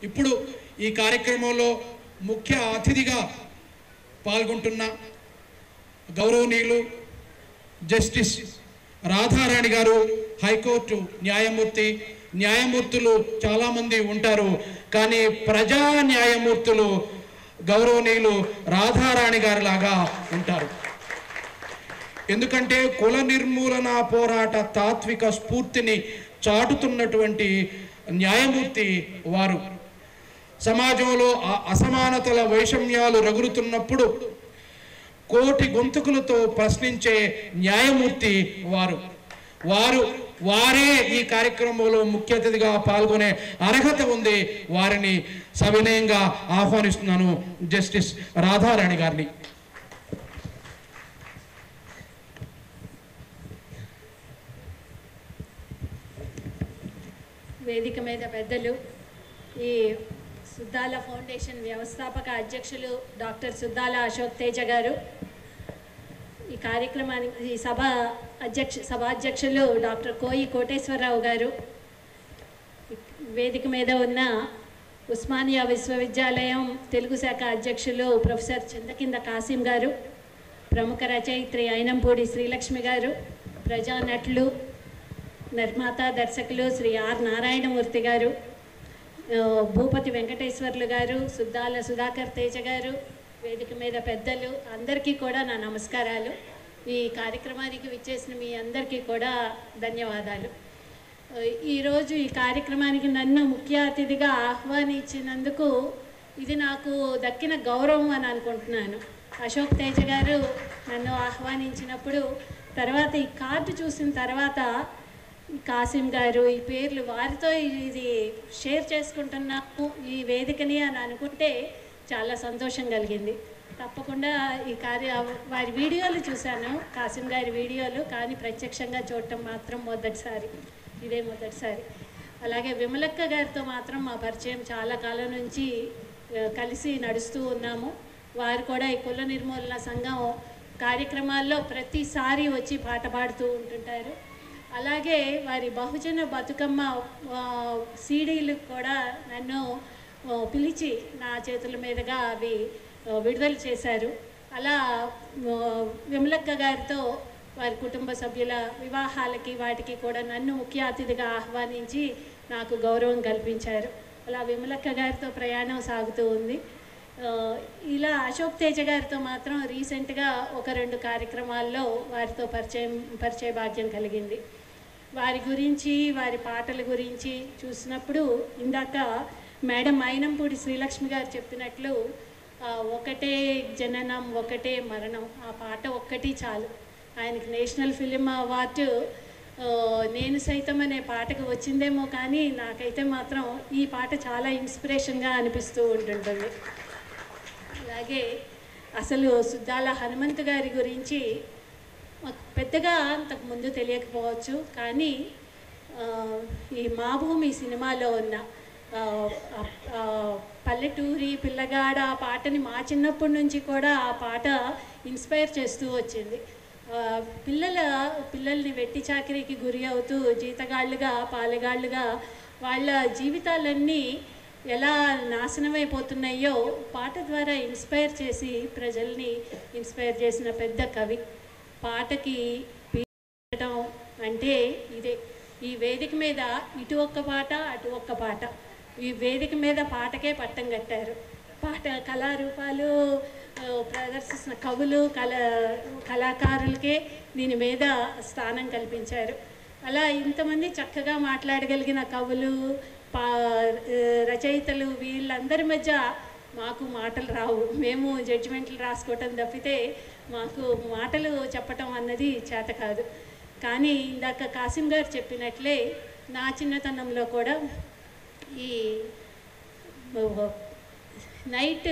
ఇప్పుడు ఈ కార్యక్రమంలో ముఖ్య అతిథిగా పాల్గొంటున్న గౌరవనీయులు జస్టిస్ రాధారాణి గారు, హైకోర్టు న్యాయమూర్తులు చాలామంది ఉంటారు, కానీ ప్రజా న్యాయమూర్తులు గౌరవనీయులు రాధారాణి గారి లాగా ఉంటారు. ఎందుకంటే కుల నిర్మూలన పోరాట తాత్విక స్ఫూర్తిని చాటుతున్నటువంటి న్యాయమూర్తి వారు. సమాజంలో అసమానతల వైషమ్యాలు రగులుతున్నప్పుడు కోటి గొంతుకులతో ప్రశ్నించే న్యాయమూర్తి వారే ఈ కార్యక్రమంలో ముఖ్య అతిథిగా పాల్గొనే అర్హత ఉంది. వారిని సవినయంగా ఆహ్వానిస్తున్నాను, జస్టిస్ రాధారాణి గారిని. వేదిక మీద పెద్దలు, ఈ సుద్దాల ఫౌండేషన్ వ్యవస్థాపక అధ్యక్షులు డాక్టర్ సుద్దాల అశోక్ తేజ గారు, ఈ కార్యక్రమానికి ఈ సభాధ్యక్షులు డాక్టర్ కోయి కోటేశ్వరరావు గారు, వేదిక మీద ఉన్న ఉస్మానియా విశ్వవిద్యాలయం తెలుగు శాఖ అధ్యక్షులు ప్రొఫెసర్ చింతకింద కాసిం గారు, ప్రముఖ రచయిత్రి అయినంపూడి శ్రీలక్ష్మి గారు, ప్రజానటులు నిర్మాత దర్శకులు శ్రీ ఆర్ నారాయణమూర్తి గారు, భూపతి వెంకటేశ్వర్లు గారు, సుద్దాల సుధాకర్ తేజ గారు, వేదిక మీద పెద్దలు అందరికీ కూడా నా నమస్కారాలు. ఈ కార్యక్రమానికి విచ్చేసిన మీ అందరికీ కూడా ధన్యవాదాలు. ఈరోజు ఈ కార్యక్రమానికి నన్ను ముఖ్య అతిథిగా ఆహ్వానించినందుకు ఇది నాకు దక్కిన గౌరవం అని అనుకుంటున్నాను. అశోక్ తేజ గారు నన్ను ఆహ్వానించినప్పుడు తర్వాత ఈ కార్డు చూసిన తర్వాత కాసిం గారు ఈ పేర్లు వారితో ఇది షేర్ చేసుకుంటున్నాము ఈ వేదికని అని అనుకుంటే చాలా సంతోషం కలిగింది. తప్పకుండా ఈ వారి వీడియోలు చూశాను, కాసిం గారి వీడియోలు, కానీ ప్రత్యక్షంగా చూడటం మాత్రం ఇదే మొదటిసారి. అలాగే విమలక్క గారితో మాత్రం మా పరిచయం చాలా కాలం నుంచి కలిసి నడుస్తూ ఉన్నాము. వారు కూడా ఈ కుల నిర్మూలన సంఘం కార్యక్రమాల్లో ప్రతిసారి వచ్చి పాట పాడుతూ ఉంటుంటారు. అలాగే వారి బహుజన బతుకమ్మ సీడీలకు కూడా నన్ను పిలిచి నా చేతుల మీదుగా అవి విడుదల చేశారు. అలా విమలక్క గారితో వారి కుటుంబ సభ్యుల వివాహాలకి వాటికి కూడా నన్ను ముఖ్య అతిథిగా ఆహ్వానించి నాకు గౌరవం కల్పించారు. అలా విమలక్క గారితో ప్రయాణం సాగుతూ ఉంది. ఇలా అశోక్ తేజ గారితో మాత్రం రీసెంట్గా 1-2 కార్యక్రమాల్లో వారితో పరిచయ భాగ్యం కలిగింది. వారి గురించి వారి పాటల గురించి చూసినప్పుడు ఇందాక మేడం అయినంపూడి శ్రీలక్ష్మి గారు చెప్పినట్లు ఒకటే జననం ఒకటే మరణం, ఆ పాట ఒక్కటి చాలు. ఆయనకి నేషనల్ ఫిలిం అవార్డు నేను సైతం అనే పాటకు వచ్చిందేమో, కానీ నాకైతే మాత్రం ఈ పాట చాలా ఇన్స్పిరేషన్గా అనిపిస్తూ ఉంటుంటుంది. అలాగే అసలు సుద్దాల హనుమంతు గారి గురించి మాకు పెద్దగా అంతకుముందు తెలియకపోవచ్చు, కానీ ఈ మా భూమి సినిమాలో ఉన్న పల్లెటూరి పిల్లగాడ ఆ పాటని మా చిన్నప్పటి నుంచి కూడా ఆ పాట ఇన్స్పైర్ చేస్తూ వచ్చింది. పిల్లల్ని వెట్టి చాకరీకి గురి అవుతూ జీతగాళ్ళుగా పాలెగాళ్ళుగా వాళ్ళ జీవితాలన్నీ ఎలా నాశనమైపోతున్నాయో పాట ద్వారా ఇన్స్పైర్ చేసి ప్రజల్ని ఇన్స్పైర్ చేసిన పెద్ద కవి. పాటకి పీయడం అంటే ఇదే. ఈ వేదిక మీద ఇటు ఒక్క పాట అటు ఒక్క పాట, ఈ వేదిక మీద పాటకే పట్టం కట్టారు. పాట కళారూపాలు ప్రదర్శిస్తున్న కవులు కళాకారులకే దీని మీద స్థానం కల్పించారు. అలా ఇంతమంది చక్కగా మాట్లాడగలిగిన కవులు రచయితలు వీళ్ళందరి మధ్య మాకు మాటలు రావు. మేము జడ్జిమెంట్లు రాసుకోవటం తప్పితే మాకు మాటలు చెప్పటం అన్నది చేత కాదు. కానీ ఇందాక కాసిం గారు చెప్పినట్లే నా చిన్నతనంలో కూడా ఈ నైట్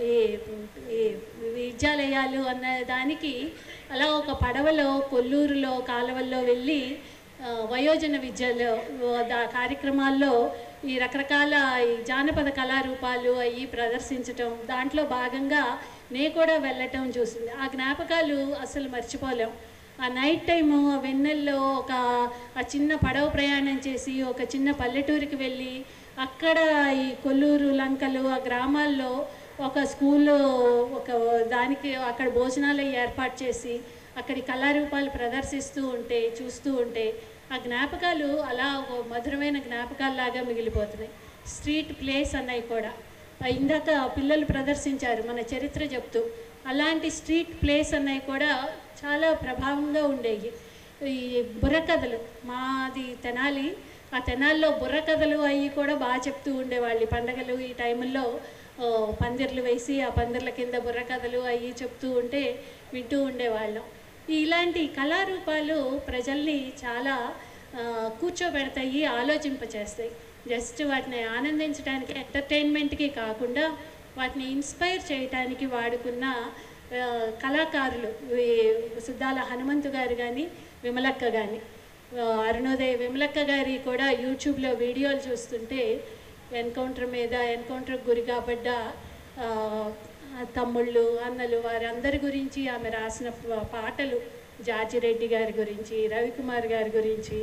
ఈ విద్యాలయాలు అన్న దానికి అలా ఒక పడవలో కొల్లూరులో కాలువల్లో వెళ్ళి వయోజన విద్యలో కార్యక్రమాల్లో ఈ రకరకాల ఈ జానపద కళారూపాలు అవి ప్రదర్శించటం, దాంట్లో భాగంగా నేను కూడా వెళ్ళటం చూసింది. ఆ జ్ఞాపకాలు అసలు మర్చిపోలేం. ఆ నైట్ టైము వెన్నెల్లో ఆ చిన్న పడవ ప్రయాణం చేసి ఒక చిన్న పల్లెటూరికి వెళ్ళి అక్కడ ఈ కొల్లూరు లంకలు ఆ గ్రామాల్లో ఒక స్కూల్లో ఒక దానికి అక్కడ భోజనాలు ఏర్పాటు చేసి అక్కడి కళారూపాలు ప్రదర్శిస్తూ ఉంటే చూస్తూ ఉంటే ఆ జ్ఞాపకాలు అలా ఒక మధురమైన జ్ఞాపకాల్లాగా మిగిలిపోతున్నాయి. స్ట్రీట్ ప్లేస్ అన్నవి కూడా ఇందాక పిల్లలు ప్రదర్శించారు మన చరిత్ర చెప్తూ, అలాంటి స్ట్రీట్ ప్లేస్ అన్నవి కూడా చాలా ప్రభావంగా ఉండేవి. ఈ బుర్రకథలు మాది తెనాలి, ఆ తెనాల్లో బుర్రకథలు అవి కూడా బాగా చెప్తూ ఉండేవాళ్ళు. పండగలు ఈ టైంలో పందిర్లు వేసి ఆ పందిర్ల కింద బుర్రకథలు అవి చెప్తూ ఉంటే వింటూ ఉండేవాళ్ళం. ఇలాంటి కళారూపాలు ప్రజల్ని చాలా కూర్చోబెడతాయి, ఆలోచింపచేస్తాయి. జస్ట్ వాటిని ఆనందించడానికి ఎంటర్టైన్మెంట్కి కాకుండా వాటిని ఇన్స్పైర్ చేయడానికి వాడుకున్న కళాకారులు సుద్దాల హనుమంతు గారు కానీ విమలక్క కానీ. అరుణోదయ విమలక్క గారి కూడా యూట్యూబ్లో వీడియోలు చూస్తుంటే ఎన్కౌంటర్కి గురి కాబడ్డ తమ్ముళ్ళు అన్నలు వారందరి గురించి ఆమె రాసిన పాటలు, జార్జిరెడ్డి గారి గురించి, రవికుమార్ గారి గురించి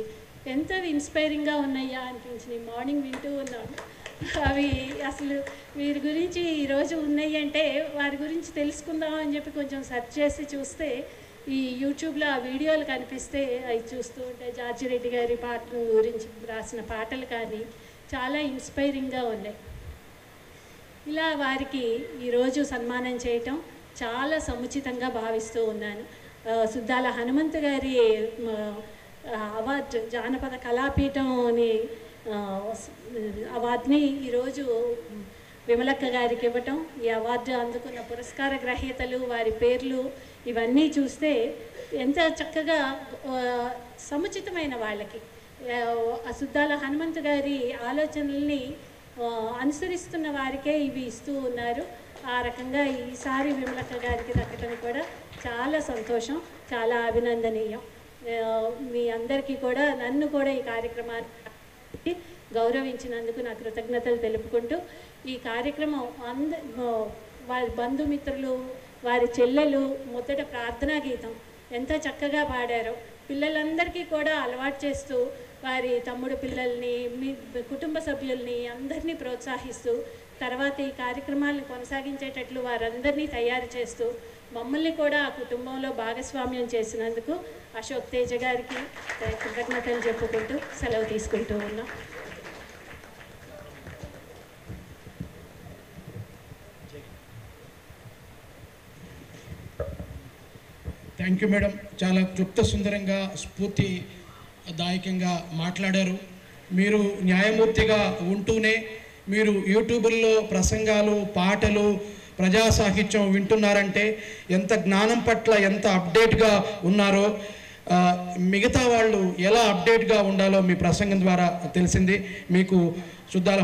ఎంత ఇన్స్పైరింగ్గా ఉన్నాయా అనిపించింది. మార్నింగ్ వింటూ ఉన్నాను. అవి అసలు వీరి గురించి ఈరోజు ఉన్నాయి అంటే వారి గురించి తెలుసుకుందాం అని చెప్పి కొంచెం సెర్చ్ చేసి చూస్తే ఈ యూట్యూబ్లో ఆ వీడియోలు కనిపిస్తే అవి చూస్తూ ఉంటే జార్జిరెడ్డి గారి పాటల గురించి రాసిన పాటలు కానీ చాలా ఇన్స్పైరింగ్గా ఉన్నాయి. ఇలా వారికి ఈరోజు సన్మానం చేయటం చాలా సముచితంగా భావిస్తూ ఉన్నాను. సుద్దాల హనుమంతు గారి అవార్డు, జానపద కళాపీఠం అని అవార్డుని ఈరోజు విమలక్క గారికి ఇవ్వటం, ఈ అవార్డు అందుకున్న పురస్కార గ్రహీతలు వారి పేర్లు ఇవన్నీ చూస్తే ఎంత చక్కగా సముచితమైన వాళ్ళకి సుద్దాల హనుమంతు గారి ఆలోచనల్ని అనుసరిస్తున్న వారికే ఇవి ఇస్తూ ఉన్నారు. ఆ రకంగా ఈసారి విమలక్క గారికి దక్కటం కూడా చాలా సంతోషం, చాలా అభినందనీయం. మీ అందరికీ కూడా నన్ను కూడా ఈ కార్యక్రమాన్ని గౌరవించినందుకు నా కృతజ్ఞతలు తెలుపుకుంటూ, ఈ కార్యక్రమం వారి బంధుమిత్రులు, వారి చెల్లెలు మొదట ప్రార్థనా గీతం ఎంత చక్కగా పాడారో పిల్లలందరికీ కూడా అలవాటు చేస్తూ వారి తమ్ముడు పిల్లల్ని, మీ కుటుంబ సభ్యుల్ని అందరినీ ప్రోత్సహిస్తూ తర్వాత ఈ కార్యక్రమాలను కొనసాగించేటట్లు వారందరినీ తయారు చేస్తూ మమ్మల్ని కూడా ఆ కుటుంబంలో భాగస్వామ్యం చేసినందుకు అశోక్ తేజ గారికి కృతజ్ఞతలు చెప్పుకుంటూ సెలవు తీసుకుంటూ ఉన్నాం. Thank you madam. చాలా క్లుప్త సుందరంగా స్ఫూర్తిదాయకంగా మాట్లాడారు. మీరు న్యాయమూర్తిగా ఉంటూనే మీరు యూట్యూబ్లో ప్రసంగాలు, పాటలు, ప్రజా సాహిత్యం వింటున్నారంటే ఎంత జ్ఞానం పట్ల ఎంత అప్డేట్గా ఉన్నారో, మిగతా వాళ్ళు ఎలా అప్డేట్గా ఉండాలో మీ ప్రసంగం ద్వారా తెలిసింది. మీకు సుద్దాల